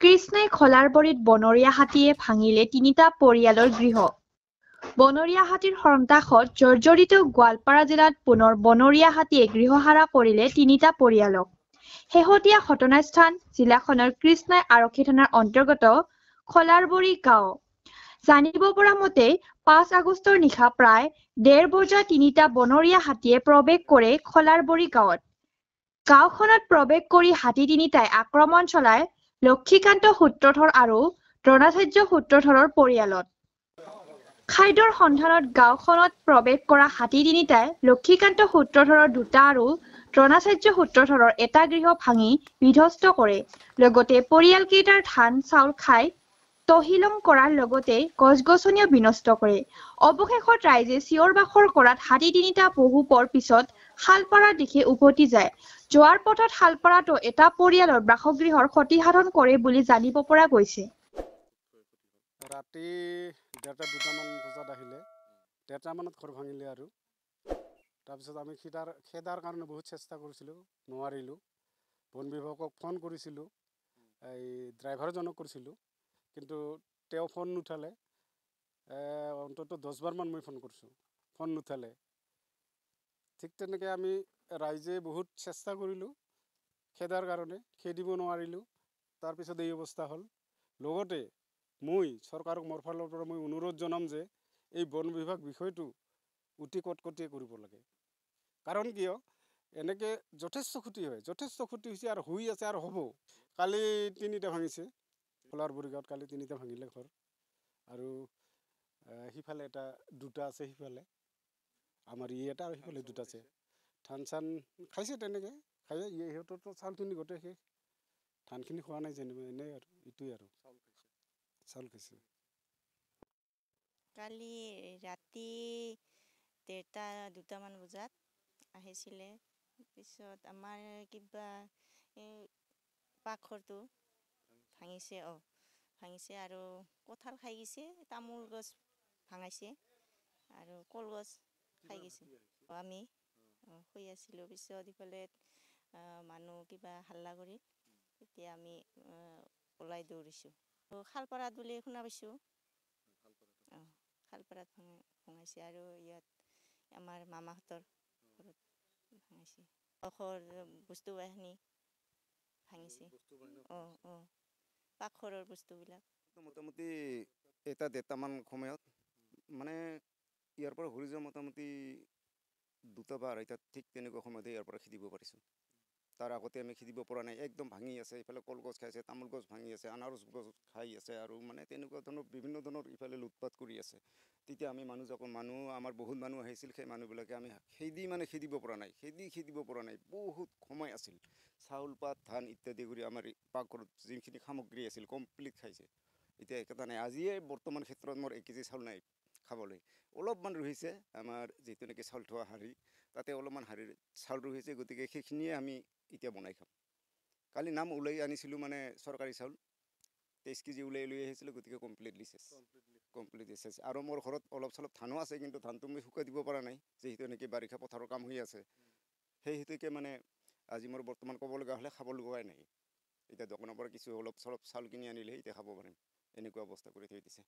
কৃষ্ণই খলাৰবৰীত বনৰীয়া হাতীয়ে ভাঙিলে তিনিটা পৰিয়ালৰ গৃহ। বনৰীয়া হাতীৰ সন্ত্ৰাসত জৰ্জৰিত গোৱালপাৰা জিলাত পুনৰ বনৰীয়া হাতীয়ে গৃহহাৰা কৰিলে তিনিটা পৰিয়ালক। শেহতীয়া ঘটনাস্থান জিলাখনৰ কৃষ্ণই আৰক্ষী থানাৰ অন্তৰ্গত খলাৰবৰী গাঁও। জানিব পৰা মতে ৫ আগষ্টৰ নিশা প্ৰায় ১:৩০ বজাত তিনিটা বনৰীয়া হাতীয়ে প্ৰৱেশ কৰে খলাৰবৰী গাঁৱত। গাঁওখনত প্ৰৱেশ কৰি হাতী তিনিটাই আক্ৰমণ চলায় লক্ষীকান্ত সূত্ৰধৰ আৰু দ্ৰোণাচাৰ্য সূত্ৰধৰৰ পৰিয়ালত। খাদ্যৰ সন্ধানত গাঁওখনত প্ৰৱেশ কৰা হাতী তিনিটাই লক্ষীকান্ত সূত্ৰধৰৰ দুটা আৰু দ্ৰোণাচাৰ্য সূত্ৰধৰৰ এটা গৃহ ভাঙি বিধ্বস্ত কৰে। লগতে পৰিয়ালকেইটাৰ ধান চাউল খাই তহিলং কৰাৰ লগতে গছ-গছনিও বিনষ্ট কৰে। অৱশেষত ৰাইজে চিঞৰ-বাখৰ কৰাত হাতী তিনিটা বহু পৰ পিছত শালপাৰা দিশে উভতি যায়। যোৱাৰ পথত শালপাৰাতো এটা পৰিয়ালৰ বাসগৃহৰ ক্ষতিসাধন কৰে বুলি জানিব পৰা গৈছে। ৰাতি ১:৩০-২টামান বজাত আহিলে ১:৩০মানত ঘৰ ভাঙিলে আৰু তাৰপিছত আমি খেদাৰ কাৰণে বহুত চেষ্টা কৰিছিলোঁ, নোৱাৰিলোঁ। বন বিভাগক ফোন কৰিছিলোঁ, এই ড্ৰাইভাৰজনক কৰিছিলোঁ, কিন্তু তেওঁ ফোন নুঠালে। অন্ততঃ ১০বাৰমান মই ফোন কৰিছোঁ, ফোন নুঠালে। ঠিক তেনেকৈ আমি ৰাইজে বহুত চেষ্টা কৰিলোঁ খেদাৰ কাৰণে, খেদিব নোৱাৰিলোঁ। তাৰপিছত এই অৱস্থা হ'ল। লগতে মই চৰকাৰক মোৰ ফালৰ পৰা মই অনুৰোধ জনাম যে এই বন বিভাগ বিষয়টো অতি কটকটীয়া কৰিব লাগে। কাৰণ কিয় এনেকৈ যথেষ্ট ক্ষতি হয়, যথেষ্ট ক্ষতি হৈছে আৰু হৈ আছে আৰু হ'ব। কালি 3টা ভাঙিছে, খলাৰবৰী গাঁৱত কালি 3টা ভাঙিলে ঘৰ। আৰু সিফালে দুটা আছে, সিফালে আমাৰ এটা আৰু সিফালে দুটা আছে। ধান চান খাইছে, তেনেকৈ খাই সিহঁতৰতো চাউলখিনি গোটেই শেষ। ধানখিনি খোৱা নাই যেনিবা, এনেই আৰু এইটোৱে আৰু চাউল খাইছে। কালি ৰাতি ১:৩০-২টামান বজাত আহিছিলে। পিছত আমাৰ কিবা এই পাকঘৰটো ভাঙিছে, ভাঙিছে আৰু কঁঠাল খাই গৈছে, তামোল গছ ভাঙাইছে আৰু কলগছ খাই গৈছে। আমি শুই আছিলোঁ, পিছত ইফালে মানুহ কিবা হাল্লা কৰি তেতিয়া আমি ওলাই দৌৰিছোঁ। শালপাৰাত বুলি শুনা পাইছোঁ। শালপাৰাত ভঙাইছে আৰু ইয়াত আমাৰ মামাহঁতৰ ঘৰত ভাঙাইছে। ঘৰ বস্তু বাহিনী ভাঙিছে। পাকঘৰৰ বস্তুবিলাক। মোটামুটি ১:০০-১:৩০মান সময়ত মানে ইয়াৰ পৰা ঘূৰি যোৱা মোটামুটি 2টা বা 2:30 ঠিক তেনেকুৱা সময়তে ইয়াৰ পৰা খেদিব পাৰিছোঁ। তাৰ আগতে আমি খেদিব পৰা নাই, একদম ভাঙি আছে। ইফালে কলগছ খাইছে, তামোল গছ ভাঙি আছে, আনাৰস গছ খাই আছে আৰু মানে তেনেকুৱা ধৰণৰ বিভিন্ন ধৰণৰ ইফালে লুটপাত কৰি আছে। তেতিয়া আমি মানুহ আমাৰ বহুত মানুহ আহিছিল, সেই মানুহবিলাকে আমি খেদিব পৰা নাই, খেদিব পৰা নাই। বহুত সময় আছিল। চাউল পাত ধান ইত্যাদি কৰি আমাৰ পাকঘৰত যিখিনি সামগ্ৰী আছিল কমপ্লিট খাইছে। এতিয়া একেটা নাই। আজিয়ে বৰ্তমান ক্ষেত্ৰত মোৰ 1 কেজি চাউল নাই খাবলৈ। অলপমান ৰহিছে আমাৰ যিটো নেকি চাউল থোৱা হাৰি, তাতে অলপমান হাৰিৰ চাউল ৰহিছে, গতিকে সেইখিনিয়ে আমি এতিয়া বনাই খাম। কালি নাম ওলাই আনিছিলোঁ মানে চৰকাৰী চাউল 23 কেজি ওলাই লৈ আহিছিলোঁ, গতিকে কমপ্লিটলি চেছ। আৰু মোৰ ঘৰত অলপ চলপ ধানো আছে, কিন্তু ধানটো মই শুকাই দিব পৰা নাই, যিহেতু এনেকৈ বাৰিষা পথাৰৰ কাম হৈ আছে। সেই হেতুকে মানে আজি মোৰ বৰ্তমান ক'ব লগা হ'লে খাব লগাই নাই। এতিয়া দোকানৰ পৰা কিছু অলপ চলপ চাউল কিনি আনিলেহে এতিয়া খাব পাৰিম, এনেকুৱা অৱস্থা কৰি থৈ দিছে।